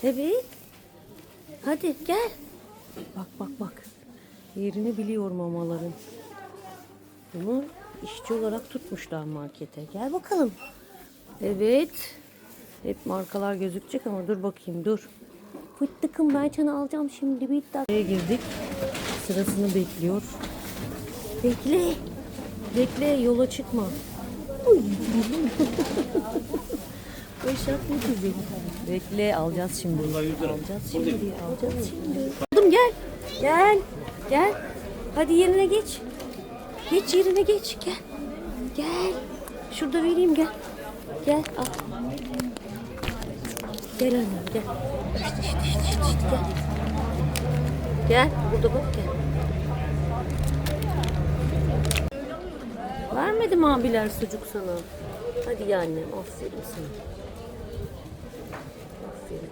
Evet. Hadi gel. Bak bak bak. Yerini biliyor mamaların. Bunu işçi olarak tutmuşlar markete. Gel bakalım. Evet. Hep markalar gözükecek ama dur bakayım dur. Fıttıkım ben sana alacağım şimdi bir dakika. Buraya girdik. Sırasını bekliyor. Bekle. Bekle yola çıkma. Uy. Başlatma bizi. Bekle alacağız şimdi. Alacağız şimdi. Alacağız şimdi. Aldım gel. Gel. Gel. Hadi yerine geç. Geç yerine geç. Gel. Gel. Şurada vereyim gel. Gel al. Gel annem gel. İşte, gel. Gel burada bak gel. Vermedi mi abiler sucuk sana? Hadi ya annem aferin sana. Aferin.